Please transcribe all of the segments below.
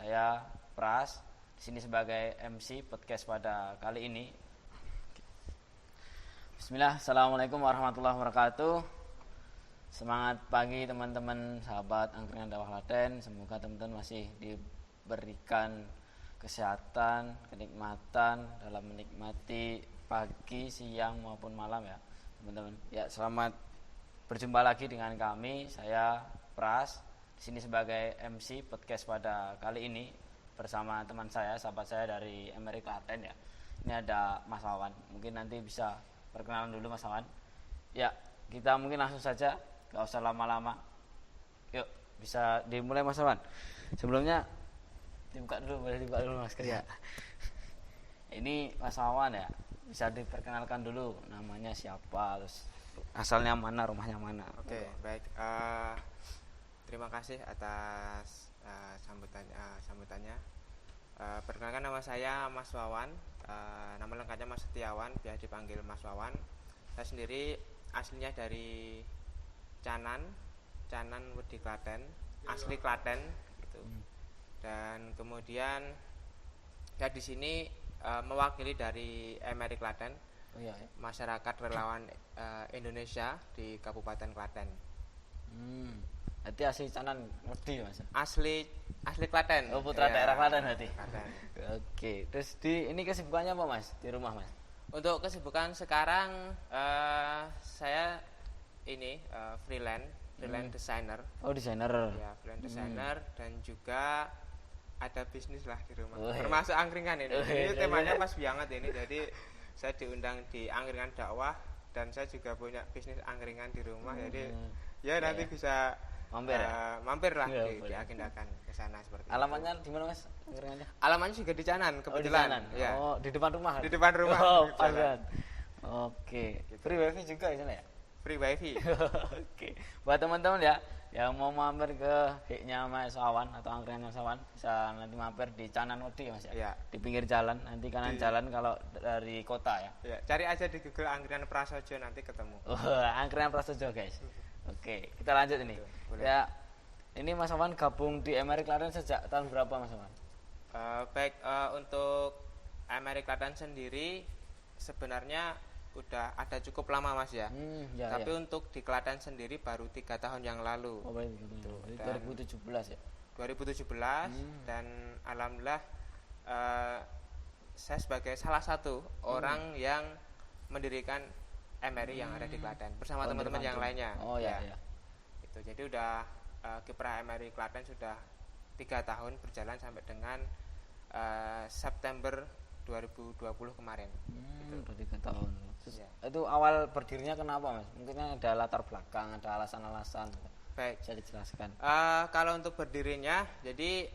saya Pras di sini sebagai MC podcast pada kali ini. Bismillah, assalamualaikum warahmatullahi wabarakatuh. Semangat pagi teman-teman sahabat Angkringan Dakwah Klaten. Semoga teman-teman masih diberikan kesehatan, kenikmatan dalam menikmati pagi, siang maupun malam ya teman-teman. Ya, selamat berjumpa lagi dengan kami. Saya Pras di sini sebagai MC podcast pada kali ini bersama teman saya, sahabat saya dari MRI Klaten ya. Ini ada Mas Wawan. Mungkin nanti bisa perkenalan dulu Mas Wawan. Ya, kita mungkin langsung saja, gak usah lama-lama. Yuk, bisa dimulai Mas Wawan. Sebelumnya dibuka dulu, boleh dibuka dulu Mas ya. Ini Mas Wawan ya. Bisa diperkenalkan dulu namanya siapa, terus asalnya mana, rumahnya mana. Oke, baik. Terima kasih atas sambutannya. Perkenalkan, nama saya Mas Wawan. Nama lengkapnya Mas Setiawan, biasa dipanggil Mas Wawan. Saya sendiri aslinya dari Canan Wedi Klaten, asli Klaten gitu. Dan kemudian ya di sini mewakili dari MRI Klaten, masyarakat relawan Indonesia di Kabupaten Klaten. Berarti asli Canan Wedi Mas. Asli Klaten. Oh, putra daerah Klaten berarti. Klaten. Oke, terus ini kesibukannya apa Mas di rumah Mas? Untuk kesibukan sekarang saya ini freelance designer. Oh, desainer. Ya, freelance designer dan juga ada bisnis lah di rumah. Termasuk angkringan ini. Ini temanya pas banget ini. Jadi saya diundang di Angkringan Dakwah dan saya juga punya bisnis angkringan di rumah. Jadi ya nanti bisa mampir lah diagendakan ke sana seperti Alamatnya itu. di mana Mas angkringannya? Alamatnya juga di Canan kebetulan. Oh, di Canan. Ya. Oh, di depan rumah. Di depan rumah. Oh, padan. Oke. Free wifi juga di sana ya? Free wifi. Oke. Buat teman-teman ya yang mau mampir ke hiknya Mas Wawan atau angkringan Mas Wawan, bisa nanti mampir di Canan Wedi Mas ya. Ya. Di pinggir jalan, nanti kanan jalan kalau dari kota ya. Ya, cari aja di Google Angkringan Prasojo nanti ketemu. Angkringan Prasojo guys. Oke, kita lanjut ini. Boleh. Ya, ini Mas Wawan gabung di MRI Klaten sejak tahun berapa Mas Wawan? Untuk MRI Klaten sendiri sebenarnya udah ada cukup lama Mas ya. Tapi untuk di Klaten sendiri baru 3 tahun yang lalu. Oh, baik, betul. 2017 ya. 2017 dan alhamdulillah saya sebagai salah satu orang yang mendirikan MRI yang ada di Klaten bersama teman-teman yang lainnya. Oh ya. Itu jadi udah kiprah MRI Klaten sudah 3 tahun berjalan sampai dengan September 2020 kemarin. Udah 3 tahun. Terus, ya. Itu awal berdirinya kenapa Mas? Mungkin ada latar belakang, ada alasan-alasan. Baik. Bisa dijelaskan. Kalau untuk berdirinya, jadi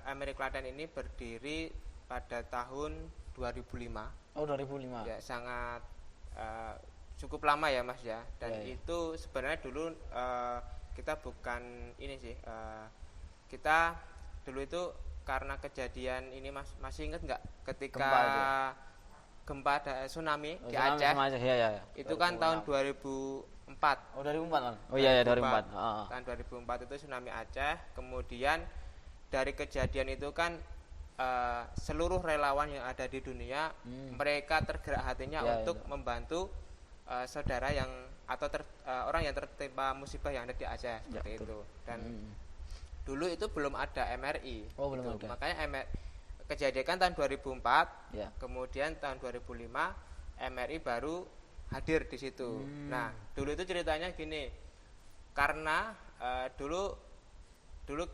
MRI Klaten ini berdiri pada tahun 2005. Oh, 2005. Ya, sangat cukup lama ya Mas ya. Dan itu sebenarnya dulu kita bukan ini sih. Kita dulu itu karena kejadian ini Mas, masih ingat nggak ketika gempa tsunami di Aceh? Ya. Itu kan tahun 2004. Oh, 2004 Mas. Oh iya 2004. Tahun 2004 itu tsunami Aceh. Kemudian dari kejadian itu kan seluruh relawan yang ada di dunia mereka tergerak hatinya untuk membantu saudara yang atau orang yang tertimpa musibah yang ada di Aceh seperti itu. Dan dulu itu belum ada MRI. Oh, belum gitu. ada. Makanya kejadian kan tahun 2004. Ya. Kemudian tahun 2005 MRI baru hadir di situ. Nah, dulu itu ceritanya gini. Karena dulu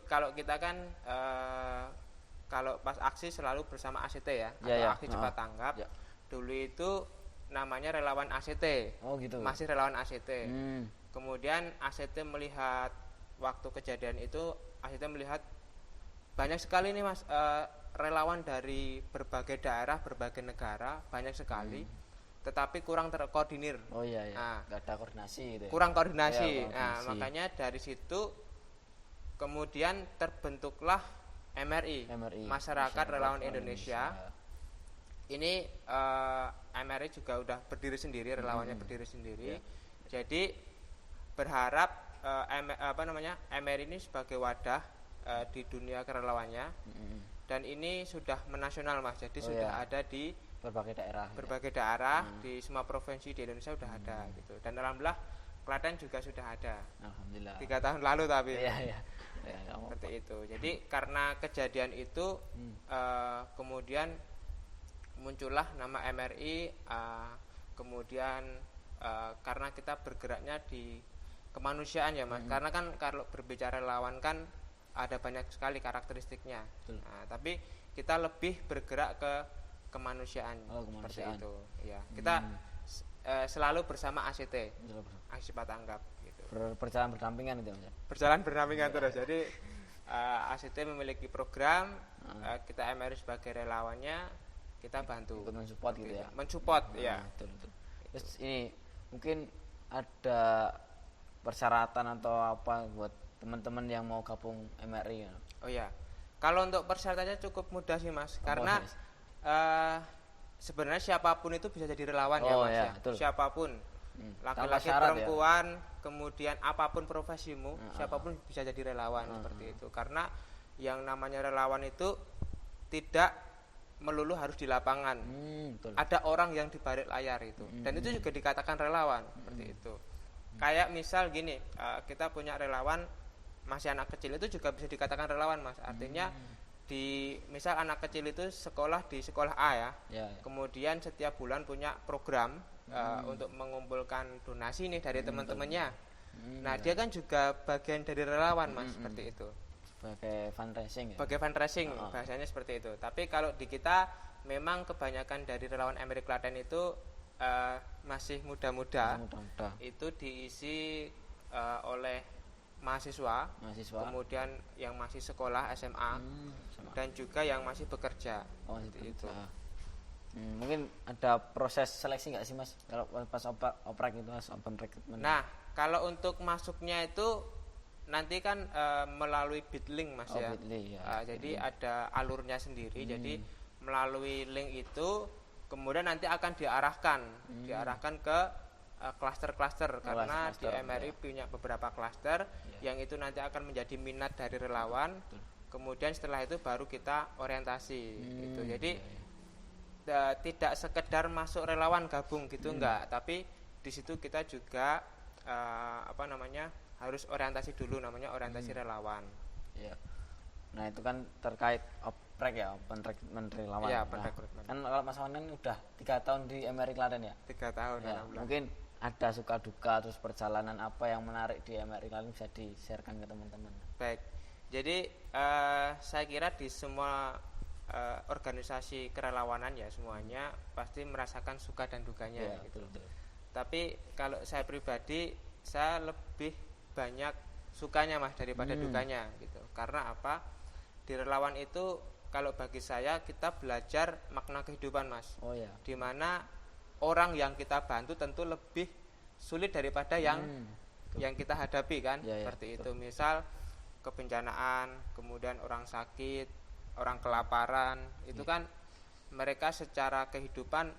kalau kita kan kalau pas aksi selalu bersama ACT ya, atau aksi cepat tanggap. Ya. Dulu itu namanya relawan ACT. Oh gitu. Masih relawan ACT. Kemudian ACT melihat waktu kejadian itu, ACT melihat banyak sekali nih Mas relawan dari berbagai daerah, berbagai negara, banyak sekali. Tetapi kurang terkoordinir. Oh iya. Nggak ada koordinasi gitu ya. Kurang koordinasi. Nah, makanya dari situ kemudian terbentuklah MRI. Masyarakat Relawan Indonesia. Ini MRI juga udah berdiri sendiri, relawannya berdiri sendiri. Jadi berharap MRI ini sebagai wadah di dunia kerelawannya. Dan ini sudah menasional Mas, jadi sudah ada di berbagai daerah di semua provinsi di Indonesia sudah ada gitu. Dan alhamdulillah Klaten juga sudah ada. Alhamdulillah. 3 tahun lalu tapi. Iya. Seperti itu. Jadi karena kejadian itu kemudian muncullah nama MRI, kemudian karena kita bergeraknya di kemanusiaan ya Mas. Karena kan kalau berbicara relawan kan ada banyak sekali karakteristiknya. Nah, tapi kita lebih bergerak ke kemanusiaan, seperti itu. Ya, kita selalu bersama ACT, Aksi Cepat Tanggap. Gitu. Berjalan berdampingan itu Mas. Berjalan berdampingan terus. Jadi ACT memiliki program, kita MRI sebagai relawannya, kita bantu. Ikut mensupport gitu ya. Mensupport, ya. Betul. Terus ini mungkin ada persyaratan atau apa buat teman-teman yang mau gabung MRI ya? Oh ya, kalau untuk persyaratannya cukup mudah sih Mas, karena sebenarnya siapapun itu bisa jadi relawan ya Mas ya. Siapapun, laki-laki perempuan, kemudian apapun profesimu, siapapun bisa jadi relawan seperti itu. Karena yang namanya relawan itu tidak melulu harus di lapangan. Ada orang yang di balik layar itu, dan itu juga dikatakan relawan seperti itu. Kayak misal gini, kita punya relawan masih anak kecil, itu juga bisa dikatakan relawan Mas. Artinya misal anak kecil itu sekolah di sekolah A ya. Kemudian setiap bulan punya program untuk mengumpulkan donasi nih dari teman-temannya. Nah, dia kan juga bagian dari relawan Mas, seperti itu. Sebagai fundraising ya. Sebagai fundraising bahasanya seperti itu. Tapi kalau di kita memang kebanyakan dari relawan MRI Klaten itu masih muda-muda. Itu diisi oleh mahasiswa, kemudian yang masih sekolah SMA, dan juga yang masih bekerja. Itu. Mungkin ada proses seleksi nggak sih Mas kalau pas oprek itu Mas, open recruitment? Nah, kalau untuk masuknya itu nanti kan melalui Bitlink Mas ya. Jadi ada alurnya sendiri. Jadi melalui link itu kemudian nanti akan diarahkan ke klaster-klaster, karena di MRI punya beberapa klaster yang itu nanti akan menjadi minat dari relawan. Kemudian setelah itu baru kita orientasi gitu. Jadi tidak sekedar masuk relawan gabung gitu enggak, tapi di situ kita juga harus orientasi dulu, namanya orientasi relawan. Nah, itu kan terkait oprek ya, open recruitment relawan. Kan kalau Mas Wanan udah 3 tahun di MRI Klaten ya? 3 tahun ya. Mungkin ada suka duka, terus perjalanan apa yang menarik di MRI Klaten bisa di-sharekan ke teman-teman. Baik, jadi saya kira di semua organisasi kerelawanan ya semuanya pasti merasakan suka dan dukanya gitu. Betul. Tapi kalau saya pribadi, saya lebih banyak sukanya Mas daripada dukanya gitu. Karena apa? Di relawan itu kalau bagi saya kita belajar makna kehidupan Mas. Dimana orang yang kita bantu tentu lebih sulit daripada yang kita hadapi kan, seperti itu. Misal kebencanaan, kemudian orang sakit, orang kelaparan, itu kan mereka secara kehidupan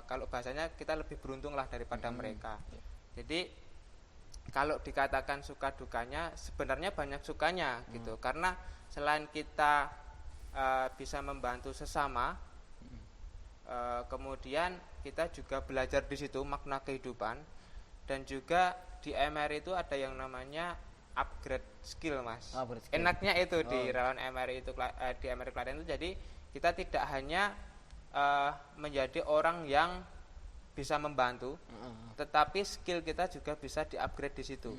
kalau bahasanya kita lebih beruntung lah daripada mereka. Jadi kalau dikatakan suka dukanya, sebenarnya banyak sukanya gitu, karena selain kita bisa membantu sesama, kemudian kita juga belajar di situ makna kehidupan. Dan juga di MRI itu ada yang namanya upgrade skill Mas. Enaknya itu di relawan MRI itu, di MRI Klaten itu, jadi kita tidak hanya menjadi orang yang bisa membantu, tetapi skill kita juga bisa di-upgrade di situ.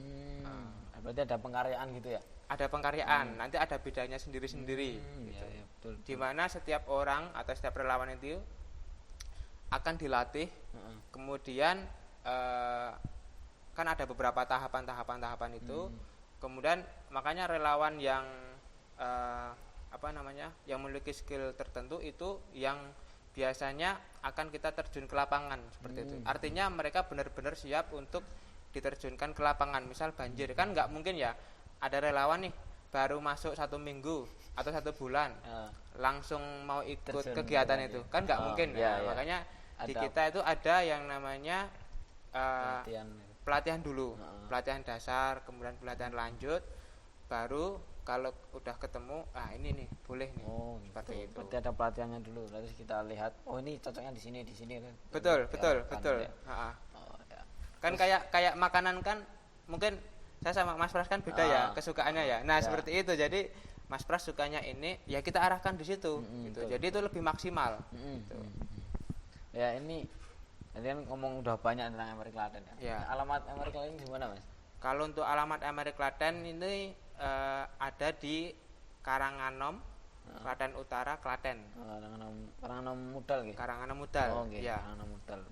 Berarti ada pengkaryaan gitu ya? Ada pengkaryaan, nanti ada bedanya sendiri-sendiri. Gitu. Betul. Dimana setiap orang atau setiap relawan itu akan dilatih, kemudian kan ada beberapa tahapan itu, kemudian makanya relawan yang yang memiliki skill tertentu itu yang biasanya akan kita terjun ke lapangan seperti itu. Artinya mereka benar-benar siap untuk diterjunkan ke lapangan. Misal banjir, kan nggak mungkin ya ada relawan nih baru masuk 1 minggu atau 1 bulan langsung mau ikut kegiatan itu, kan nggak mungkin. Makanya di kita itu ada yang namanya pelatihan dulu, pelatihan dasar, kemudian pelatihan lanjut, baru kalau udah ketemu ini nih boleh nih. Seperti gitu. itu. Berarti ada pelatihannya dulu, terus kita lihat ini cocoknya di sini kan. Betul. Ya. Ya. Kan kayak makanan kan mungkin saya sama Mas Pras kan beda ya kesukaannya ya. Nah, seperti itu. Jadi Mas Pras sukanya ini, ya kita arahkan di situ gitu. Jadi itu lebih maksimal gitu. Ya, ini kan ngomong udah banyak tentang Emery Klaten ya. Alamat Emery Klaten di mana, Mas? Kalau untuk alamat Emery Klaten ini ada di Karanganom, Klaten Utara, Klaten. Karanganom Mudal gitu. Karanganom Mudal. Ya. Karanganom Mudal.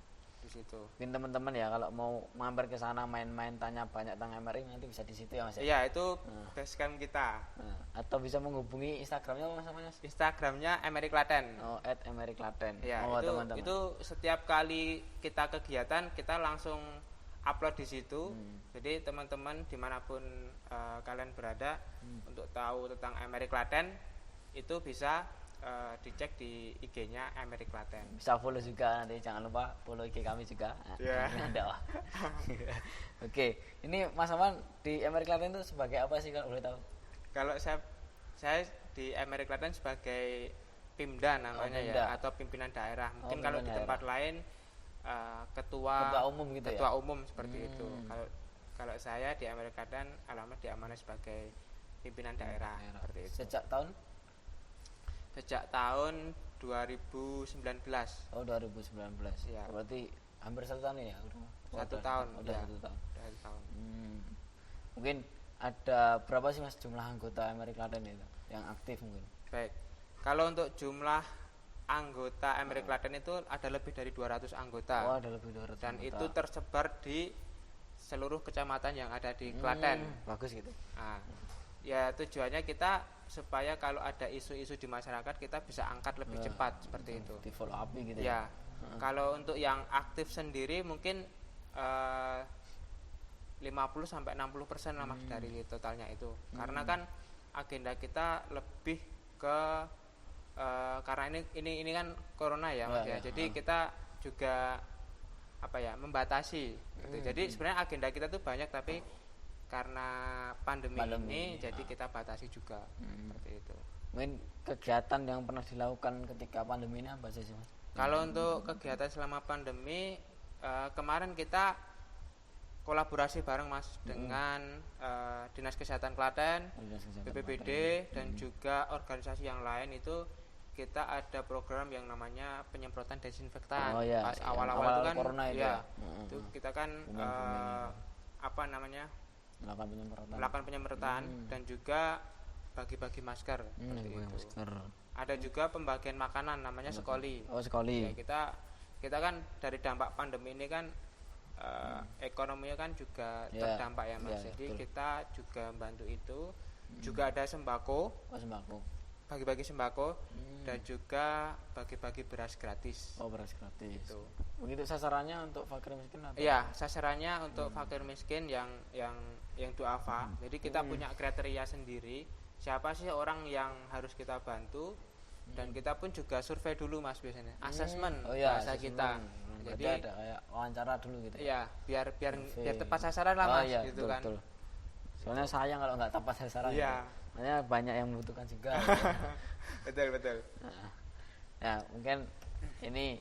Di situ. Mungkin teman-teman ya kalau mau mampir ke sana main-main tanya banyak tentang Emery nanti bisa di situ ya, Mas. Iya, itu basecamp kita. Atau bisa menghubungi Instagramnya apa Mas? Instagramnya Emery Klaten. @Emery Klaten. Ya, teman-teman. Itu setiap kali kita kegiatan kita langsung upload di situ. Jadi teman-teman dimanapun kalian berada untuk tahu tentang Emery Klaten itu bisa dicek di IG-nya Emery Klaten. Bisa follow juga, nanti jangan lupa follow IG kami juga. Ada. Oke, ini Mas Aman di Emery Klaten itu sebagai apa sih kalau boleh tahu? Kalau saya di Emery Klaten sebagai Pimda namanya ya, atau pimpinan daerah. Mungkin kalau di tempat lain ketua umum gitu ketua umum seperti itu. Kalau saya di Emery Klaten alamat diamanai sebagai pimpinan daerah seperti itu. Sejak tahun 2019. 2019. Ya. Berarti hampir 1 tahun ya udah. 1 tahun. Udah ya. 1 tahun. Udah 1 tahun. Mungkin ada berapa sih Mas jumlah anggota Emery Klaten itu yang aktif mungkin? Baik. Kalau untuk jumlah anggota Emery Klaten itu ada lebih dari 200 anggota. Ada lebih 200 dan anggota. itu tersebar di seluruh kecamatan yang ada di Klaten. Bagus gitu. Nah, ya tujuannya kita supaya kalau ada isu-isu di masyarakat kita bisa angkat lebih cepat seperti itu. Di follow up gitu ya. Kalau untuk yang aktif sendiri mungkin 50-60% lah Mas dari totalnya itu. Karena kan agenda kita lebih ke karena ini kan corona ya Mas ya. Jadi kita juga membatasi gitu. Jadi sebenarnya agenda kita tuh banyak tapi karena pandemi ini jadi kita batasi juga seperti itu. Mungkin kegiatan yang pernah dilakukan ketika pandemi ini apa sih Mas? Kalau untuk kegiatan selama pandemi kemarin kita kolaborasi bareng Mas dengan Dinas Kesehatan Klaten, BPBD dan juga organisasi yang lain itu kita ada program yang namanya penyemprotan desinfektan. Pas awal-awal itu kan corona itu itu kita kan melakukan penyemprotan dan juga bagi-bagi masker seperti itu. Ada juga pembagian makanan namanya sekoli. Sekoli. Ya, kita kan dari dampak pandemi ini kan ekonominya kan juga terdampak ya Mas. Jadi kita juga bantu itu. Juga ada sembako. Bagi-bagi sembako dan juga bagi-bagi beras gratis. Beras gratis. Gitu. Begitu sasarannya untuk fakir miskin atau? Iya, sasarannya untuk fakir miskin yang duafa. Jadi kita punya kriteria sendiri. Siapa sih orang yang harus kita bantu? Dan kita pun juga survei dulu Mas biasanya. Asesmen bahasa kita. Jadi ada kayak wawancara dulu gitu. Iya, biar tepat sasaran lah Mas gitu kan. Betul. Soalnya sayang kalau nggak tepat sasaran. Iya. Makanya banyak yang membutuhkan juga. Betul. Ya, mungkin ini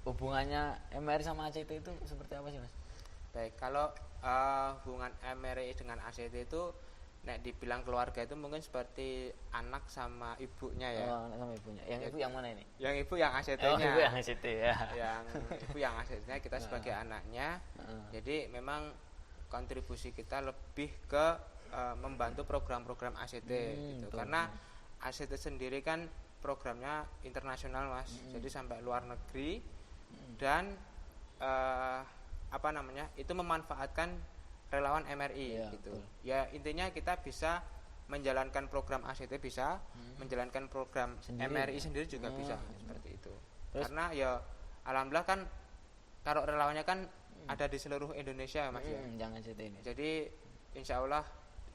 hubungannya Emery sama ACT itu seperti apa sih Mas? Baik, kalau hubungan Emery dengan ACT itu dibilang keluarga itu mungkin seperti anak sama ibunya ya. Anak sama ibunya. Yang ibu yang mana ini? Yang ibu yang ACT-nya. Ibu yang ACT ya. Yang ibu yang ACT-nya, kita sebagai anaknya. Jadi memang kontribusi kita lebih ke membantu program-program ACT gitu. Karena ACT sendiri kan programnya internasional Mas. Jadi sampai luar negeri dan itu memanfaatkan relawan MRI gitu. Betul. Ya intinya kita bisa menjalankan program ACT bisa, menjalankan program sendiri, MRI sendiri juga bisa seperti itu. Terus, karena ya alhamdulillah kan kalau relawannya kan ada di seluruh Indonesia Mas ya. Jangan ACT ini. Jadi insya Allah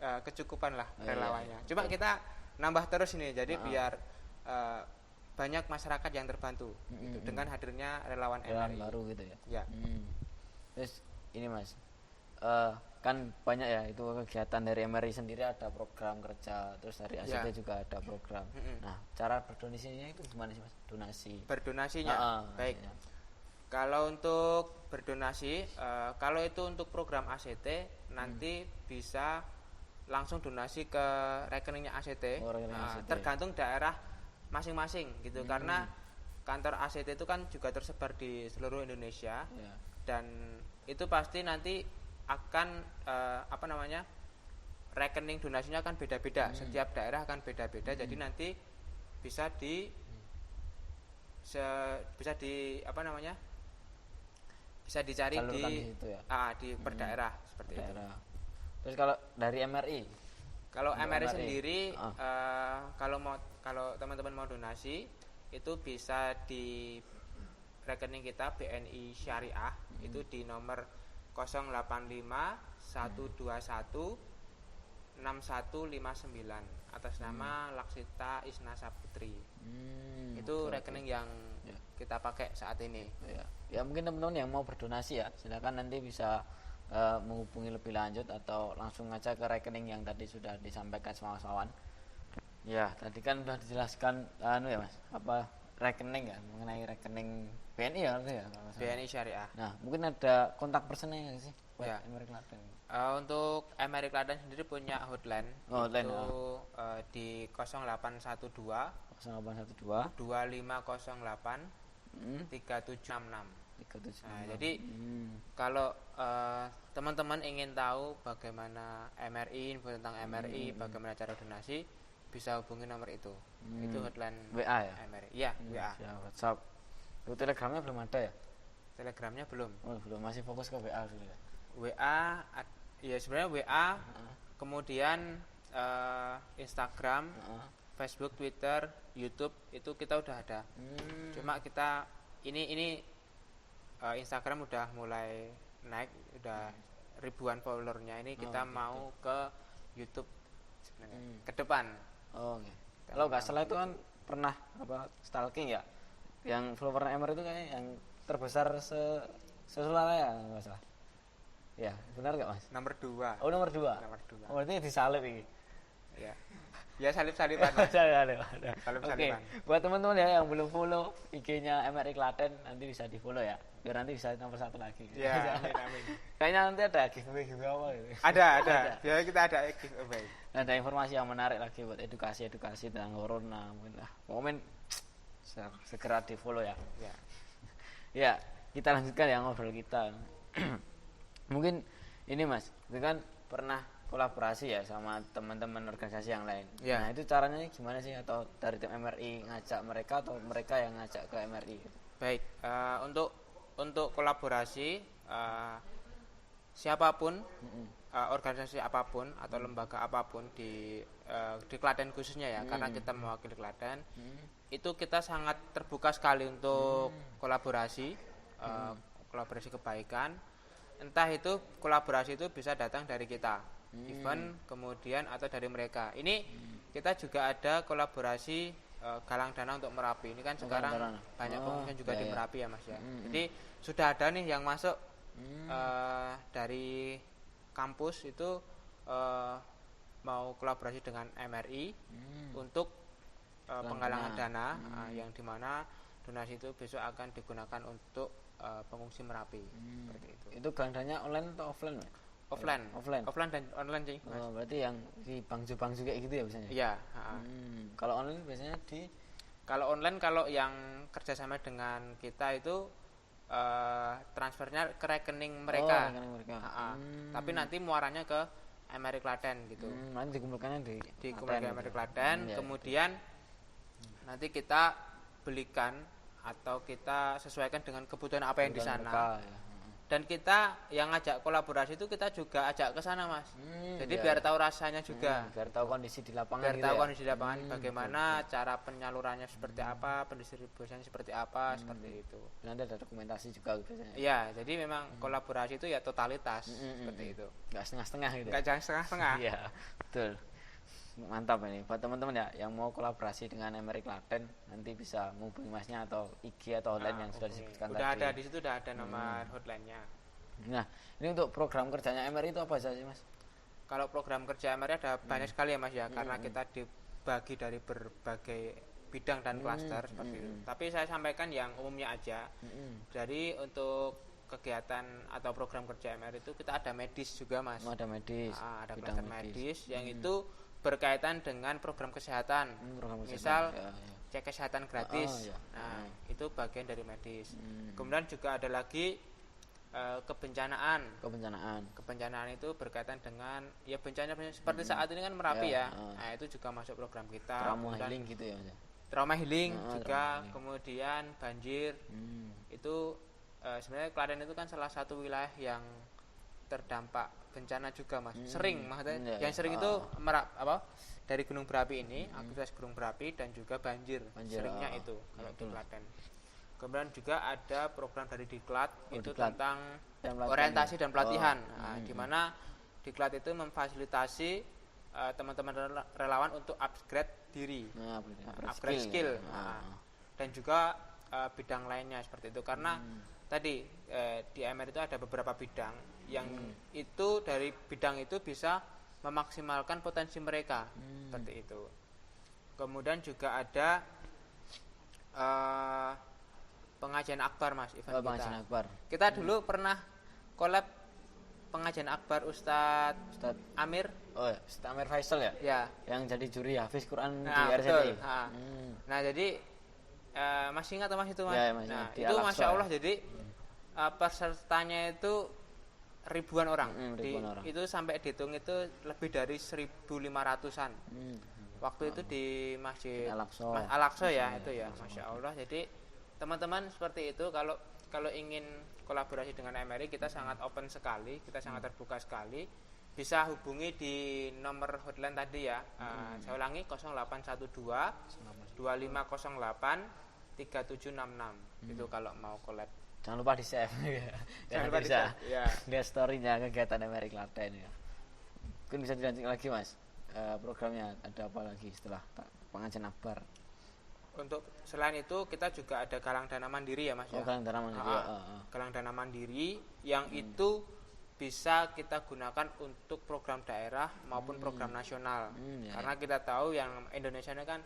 kecukupan lah relawannya. Cuma kita nambah terus ini jadi biar banyak masyarakat yang terbantu gitu, dengan hadirnya relawan MRI baru gitu ya. Ya. Terus ini Mas, kan banyak ya itu kegiatan dari MRI sendiri, ada program kerja, terus dari ACT juga ada program. Nah, cara berdonasinya itu gimana sih Mas? Berdonasinya. Baik. Kalau untuk berdonasi, kalau itu untuk program ACT nanti bisa langsung donasi ke rekeningnya ACT. ACT. Tergantung daerah masing-masing gitu, karena kantor ACT itu kan juga tersebar di seluruh Indonesia. Dan itu pasti nanti akan rekening donasinya akan beda-beda. Setiap daerah akan beda-beda. Jadi nanti bisa dicari di per daerah seperti itu. Terus kalau dari MRI? Kalau MRI sendiri kalau teman-teman mau donasi itu bisa di rekening kita BNI Syariah, itu di nomor 085 121 6159 atas nama Laksita Isna Saputri. Itu rekening yang kita pakai saat ini. Ya mungkin teman-teman yang mau berdonasi ya silakan nanti bisa menghubungi lebih lanjut atau langsung aja ke rekening yang tadi sudah disampaikan sama kawan. Ya tadi kan sudah dijelaskan ya Mas, apa rekening ya, mengenai rekening BNI ya, BNI Syariah. Nah mungkin ada kontak personnya nggak sih buat MRI Klaten? Untuk MRI Klaten sendiri punya hotline, di 0812 2508 3766. Nah, jadi kalau teman-teman ingin tahu bagaimana MRI, info tentang MRI, bagaimana cara donasi, bisa hubungi nomor itu. Itu hotline WA ya? MRI. Iya, WA. WhatsApp. Itu Telegramnya belum ada ya? Telegramnya belum. Oh, belum, masih fokus ke WA dulu ya. WA ya sebenarnya WA, kemudian Instagram, Facebook, Twitter, YouTube itu kita udah ada. Cuma kita ini Instagram udah mulai naik, udah ribuan followernya. Ini kita mau ke YouTube sebenarnya ke depan. Okay. Kalau nggak salah itu kan pernah stalking ya, yang follower MR itu kayaknya yang terbesar se-Surabaya nggak salah. Ya benar nggak Mas? Nomor 2. Oh nomor 2. Oh, berarti disalib ini. Ya salib-saliban. Oke. Buat teman-teman ya yang belum follow IG-nya MRI Klaten, nanti bisa di follow ya, biar nanti bisa nomor 1 lagi. Ya, amin. Kayaknya nanti ada giveaway apa gitu. Ada. Biar kita ada giveaway. Ada informasi yang menarik lagi buat edukasi tentang corona. Mungkin segera di follow ya. Ya, kita lanjutkan ya ngobrol kita. Mungkin ini Mas, itu kan pernah kolaborasi ya sama teman-teman organisasi yang lain. Nah itu caranya gimana sih, atau dari tim MRI ngajak mereka atau mereka yang ngajak ke MRI? Baik, untuk kolaborasi siapapun, organisasi apapun atau lembaga apapun di Klaten khususnya ya, karena kita mewakili Klaten, itu kita sangat terbuka sekali untuk kolaborasi, kolaborasi kebaikan. Entah itu kolaborasi itu bisa datang dari kita, event kemudian atau dari mereka. Ini kita juga ada kolaborasi galang dana untuk Merapi. Ini kan sekarang banyak pengungsian juga di Merapi ya Mas ya. Jadi sudah ada nih yang masuk dari kampus itu mau kolaborasi dengan MRI untuk penggalangan dana, yang dimana donasi itu besok akan digunakan untuk pengungsi Merapi. Seperti itu. Itu galang dananya online atau offline? Offline dan online sih. Oh, berarti yang di bangsu-bangsu kayak gitu ya biasanya? Iya. Kalau online biasanya kalau online, kalau yang kerjasama dengan kita itu transfernya ke rekening mereka. Rekening mereka. Tapi nanti muaranya ke MRI Klaten gitu. Nanti dikumpulkannya di MRI Klaten, kemudian nanti kita belikan atau kita sesuaikan dengan kebutuhan apa yang di sana. Dan kita yang ngajak kolaborasi itu kita juga ajak ke sana Mas. Jadi biar tahu rasanya juga. Biar tahu kondisi di lapangan. Biar tahu kondisi di lapangan, bagaimana cara penyalurannya seperti apa, pendistribusiannya seperti apa, seperti itu. Nanti ada dokumentasi juga biasanya. Iya, jadi memang kolaborasi itu ya totalitas seperti itu. Enggak setengah-setengah gitu. Enggak jangan setengah-setengah. Iya, betul. Mantap ini buat teman-teman ya yang mau kolaborasi dengan MRI Klaten, nanti bisa menghubungi Masnya atau IG atau hotline yang sudah disebutkan tadi. Udah ada di situ, udah ada nomor hotline-nya. Nah, ini untuk program kerjanya MRI itu apa saja sih, Mas? Kalau program kerja MRI ada banyak sekali ya Mas ya, karena kita dibagi dari berbagai bidang dan klaster seperti itu. Tapi saya sampaikan yang umumnya aja. Jadi untuk kegiatan atau program kerja MRI itu kita ada medis juga Mas. Ada medis. Ada klaster medis yang itu berkaitan dengan program kesehatan. Misal cek kesehatan gratis. Nah, itu bagian dari medis. Kemudian juga ada lagi kebencanaan itu berkaitan dengan ya bencana seperti saat ini kan Merapi ya. Nah, itu juga masuk program kita. Trauma healing gitu ya. Trauma healing juga, kemudian banjir. Itu sebenarnya Klaten itu kan salah satu wilayah yang terdampak bencana juga Mas. Sering maksudnya yang sering itu dari gunung berapi ini, aktivitas gunung berapi dan juga banjir seringnya itu kalau di Klaten. Kemudian juga ada program dari Diklat itu tentang orientasi dan pelatihan. Di mana Diklat itu memfasilitasi teman-teman relawan untuk upgrade diri, upgrade skill, dan juga bidang lainnya seperti itu. Karena tadi di MR itu ada beberapa bidang yang itu dari bidang itu bisa memaksimalkan potensi mereka seperti itu. Kemudian juga ada pengajian akbar Mas, event pengajian akbar. Kita dulu pernah collab pengajian akbar Ustadz Amir. Oh ya, Ustadz Amir Faisal ya? Ya. Yang jadi juri hafiz Quran di RCTI. Nah, jadi masih ingat Mas itu Mas? Ya, nah, itu Masya Allah jadi pesertanya itu ribuan orang. Orang. Itu sampai dihitung itu lebih dari 1.500-an. Waktu itu di Masjid Al-Aqsa ya, itu ya, Masya Allah. Jadi teman-teman seperti itu kalau ingin kolaborasi dengan MRI kita sangat open sekali, kita sangat terbuka sekali. Bisa hubungi di nomor hotline tadi ya. Saya ulangi 0812 2508 3766. Itu kalau mau collab. Jangan lupa di-save ya. Jangan lupa di-save. Ya. Lihat story-nya kegiatan MRI Klaten ya. Mungkin bisa dilanjut lagi Mas. Programnya ada apa lagi setelah pengajian akbar? Untuk selain itu kita juga ada galang dana mandiri ya Mas ya. Galang dana mandiri. Galang dana mandiri yang itu bisa kita gunakan untuk program daerah maupun program nasional. Karena kita tahu yang Indonesia ini kan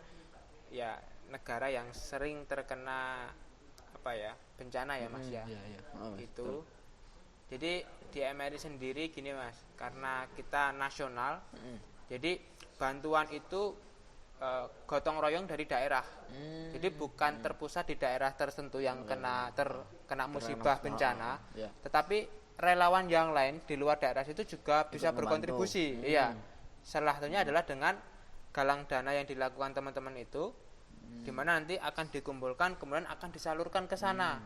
ya negara yang sering terkena bencana ya Mas ya. Itu. Jadi di MRI sendiri gini Mas, karena kita nasional. Jadi bantuan itu gotong royong dari daerah. Jadi bukan terpusat di daerah tertentu yang terkena musibah bencana, tetapi relawan yang lain di luar daerah itu juga bisa berkontribusi. Iya. Salah satunya adalah dengan galang dana yang dilakukan teman-teman itu, di mana nanti akan dikumpulkan kemudian akan disalurkan ke sana.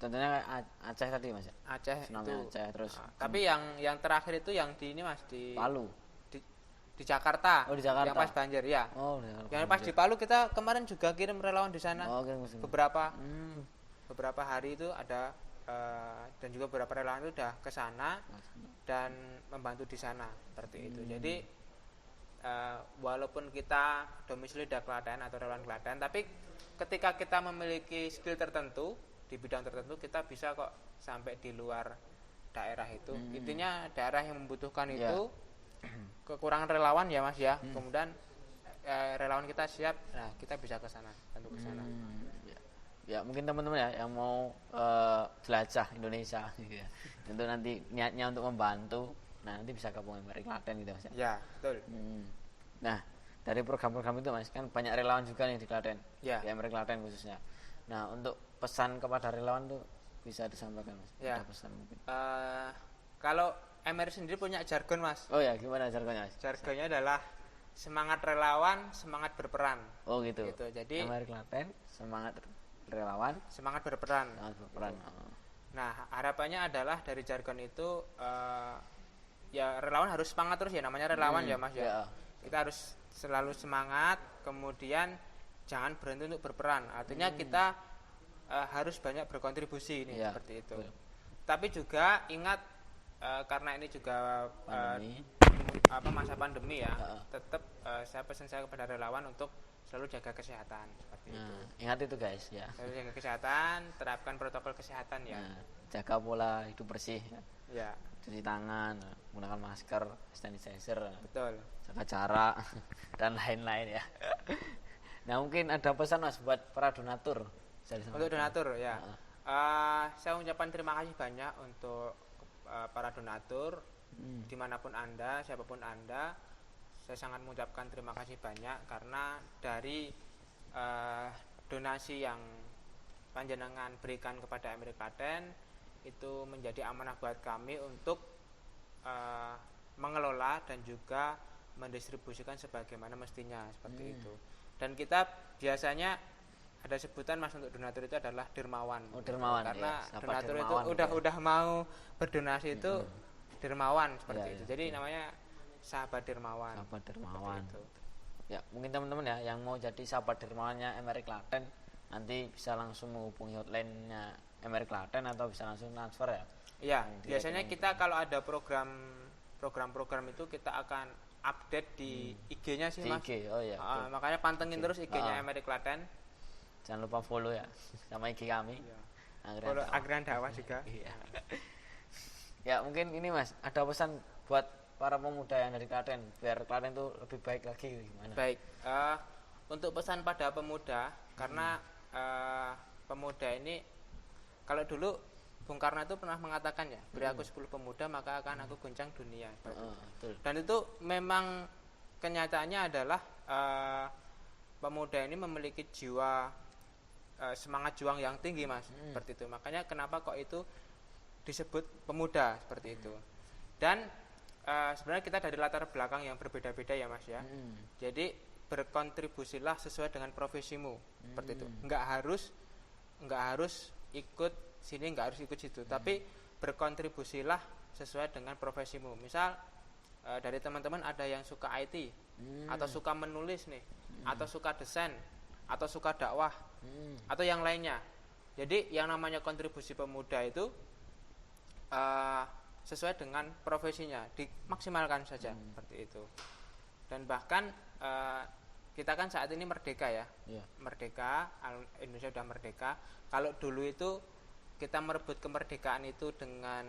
Tentunya Aceh tadi Mas. Aceh itu. Aceh terus. Tapi yang terakhir itu yang di ini Mas di Palu. Di Jakarta. Di Jakarta. Yang pas banjir ya. Yang pas di Palu kita kemarin juga kirim relawan di sana. Beberapa hari itu ada dan juga beberapa relawan itu sudah ke sana dan membantu di sana seperti itu. Jadi walaupun kita domisili di Klaten atau relawan Klaten, tapi ketika kita memiliki skill tertentu di bidang tertentu kita bisa kok sampai di luar daerah itu. Intinya daerah yang membutuhkan itu kekurangan relawan ya Mas ya. Kemudian relawan kita siap, nah kita bisa ke sana, tentu ke sana. Ya mungkin teman-teman ya yang mau jelajah Indonesia gitu ya. Tentu nanti niatnya untuk membantu, nah nanti bisa gabung MRI Klaten gitu Mas ya. Ya, betul. Nah, dari program-program itu Mas kan banyak relawan juga nih di Klaten. Di MRI Klaten khususnya. Nah, untuk pesan kepada relawan tuh bisa disampaikan Mas. Ada pesan mungkin. Kalau MRI sendiri punya jargon Mas. Oh ya, gimana jargonnya Mas? Jargonnya adalah semangat relawan, semangat berperan. Oh gitu. Jadi MRI Klaten, semangat relawan, semangat berperan. Nah, harapannya adalah dari jargon itu ya relawan harus semangat terus ya, namanya relawan ya Mas ya. Kita harus selalu semangat, kemudian jangan berhenti untuk berperan. Artinya kita harus banyak berkontribusi ini seperti itu. Tapi juga ingat karena ini juga masa pandemi ya, tetap saya kepada relawan untuk selalu jaga kesehatan seperti itu. Ingat itu guys ya. Selalu jaga kesehatan, terapkan protokol kesehatan ya. jaga pola hidup bersih ya. Ya. Cuci tangan, menggunakan masker, sanitizer, Betul. jaga jarak dan lain-lain ya. Nah mungkin ada pesan Mas buat para donatur. Untuk donatur ya. Saya mengucapkan terima kasih banyak untuk para donatur dimanapun Anda, siapapun Anda. Saya sangat mengucapkan terima kasih banyak karena dari donasi yang panjenengan berikan kepada Emery Klaten itu menjadi amanah buat kami untuk mengelola dan juga mendistribusikan sebagaimana mestinya seperti itu. Dan kita biasanya ada sebutan Mas untuk donatur itu adalah dermawan. Oh, dermawan karena ya, donatur dermawan, itu udah mau berdonasi itu dermawan seperti itu. Jadi namanya sahabat dermawan. Sahabat dermawan. Ya, mungkin teman-teman ya yang mau jadi sahabat dermawannya Emery Klaten nanti bisa langsung menghubungi hotline-nya Emery Klaten atau bisa langsung transfer ya. Iya, biasanya kita kalau ada program-program itu kita akan update di IG-nya sih, Mas. IG, oh iya. Makanya pantengin terus IG-nya Emery Klaten. Jangan lupa follow ya sama IG kami. Iya. Follow Angkringan Dakwah juga. Iya. Ya, mungkin ini Mas, ada pesan buat para pemuda yang dari Klaten biar Klaten itu lebih baik lagi gimana? Baik. Untuk pesan pada pemuda karena pemuda ini kalau dulu Bung Karno itu pernah mengatakan ya, beri aku 10 pemuda maka akan aku guncang dunia. Dan itu memang kenyataannya adalah pemuda ini memiliki jiwa semangat juang yang tinggi, Mas. Seperti itu. Makanya kenapa kok itu disebut pemuda seperti itu. Dan sebenarnya kita dari latar belakang yang berbeda-beda ya, Mas ya. Jadi berkontribusilah sesuai dengan profesimu seperti itu. Enggak harus ikut sini, enggak harus ikut situ, tapi berkontribusilah sesuai dengan profesimu. Misal dari teman-teman ada yang suka IT atau suka menulis nih, atau suka desain, atau suka dakwah, atau yang lainnya. Jadi yang namanya kontribusi pemuda itu sesuai dengan profesinya, dimaksimalkan saja seperti itu. Dan bahkan kita kan saat ini merdeka ya, merdeka, Indonesia sudah merdeka. Kalau dulu itu kita merebut kemerdekaan itu dengan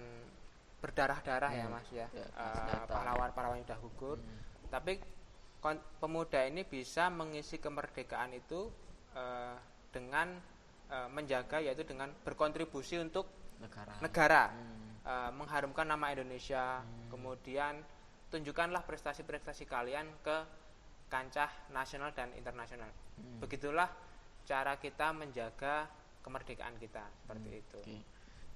berdarah-darah ya, Mas ya, pahlawan-pahlawan yang sudah gugur. Tapi pemuda ini bisa mengisi kemerdekaan itu dengan menjaga, yaitu dengan berkontribusi untuk negara. Mengharumkan nama Indonesia, kemudian tunjukkanlah prestasi-prestasi kalian ke kancah nasional dan internasional. Begitulah cara kita menjaga kemerdekaan kita seperti itu.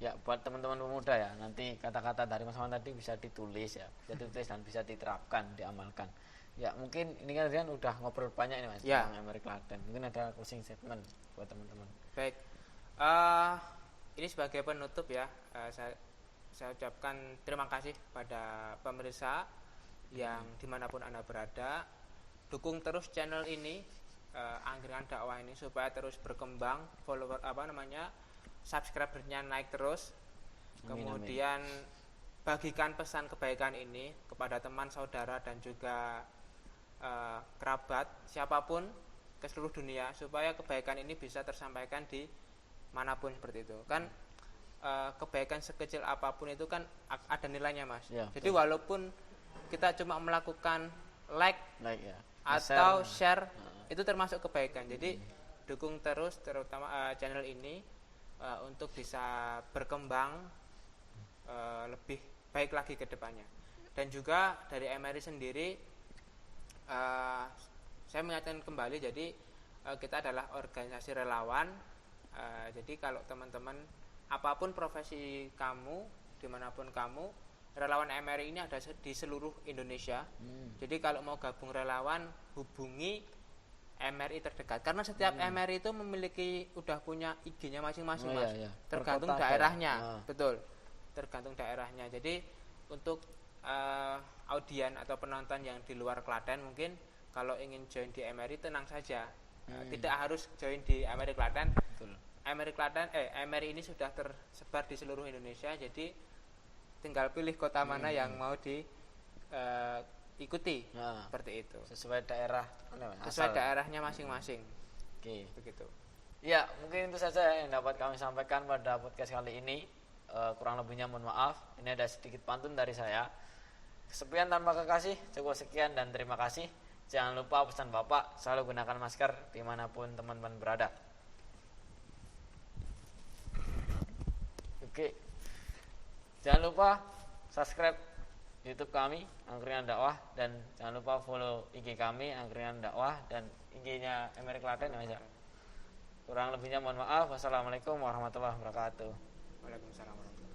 Ya, buat teman-teman pemuda ya, nanti kata-kata dari Mas Wan tadi bisa ditulis ya, bisa ditulis dan bisa diterapkan, diamalkan. Ya, mungkin ini kan udah ngobrol banyak ini Mas tentang Emery Klaten. Mungkin ada closing statement buat teman-teman. Baik, ini sebagai penutup ya, saya ucapkan terima kasih pada pemirsa yang dimanapun Anda berada. Dukung terus channel ini, Angkringan Dakwah ini supaya terus berkembang, follower subscribernya naik terus. Kemudian bagikan pesan kebaikan ini kepada teman, saudara dan juga kerabat siapapun ke seluruh dunia supaya kebaikan ini bisa tersampaikan di manapun seperti itu. Kan kebaikan sekecil apapun itu kan ada nilainya, Mas. Ya, jadi walaupun kita cuma melakukan like ya, atau share itu termasuk kebaikan. Jadi dukung terus terutama channel ini untuk bisa berkembang lebih baik lagi ke depannya. Dan juga dari Emery sendiri saya mengingatkan kembali, jadi kita adalah organisasi relawan. Jadi kalau teman-teman apapun profesi kamu, dimanapun kamu, relawan Emery ini ada di seluruh Indonesia. Jadi kalau mau gabung relawan, hubungi MRI terdekat. Karena setiap MRI itu memiliki udah punya IG-nya masing-masing, Mas. Tergantung daerahnya. Betul. Tergantung daerahnya. Jadi untuk audien atau penonton yang di luar Klaten mungkin kalau ingin join di MRI tenang saja. Tidak harus join di MRI Klaten. Betul. MRI ini sudah tersebar di seluruh Indonesia, jadi tinggal pilih kota mana yang mau diikuti, seperti itu. Sesuai daerah, sesuai daerahnya masing-masing. Oke. Begitu. Ya, mungkin itu saja yang dapat kami sampaikan pada podcast kali ini. kurang lebihnya mohon maaf. Ini ada sedikit pantun dari saya. Sekian tanpa kekasih, cukup sekian dan terima kasih. Jangan lupa pesan Bapak, selalu gunakan masker dimanapun teman-teman berada. Oke, jangan lupa subscribe YouTube kami Angkringan Dakwah, dan jangan lupa follow IG kami Angkringan Dakwah dan IG-nya Emery Klaten aja. Kurang lebihnya mohon maaf. Wassalamualaikum warahmatullahi wabarakatuh. Waalaikumsalam warahmatullahi wabarakatuh.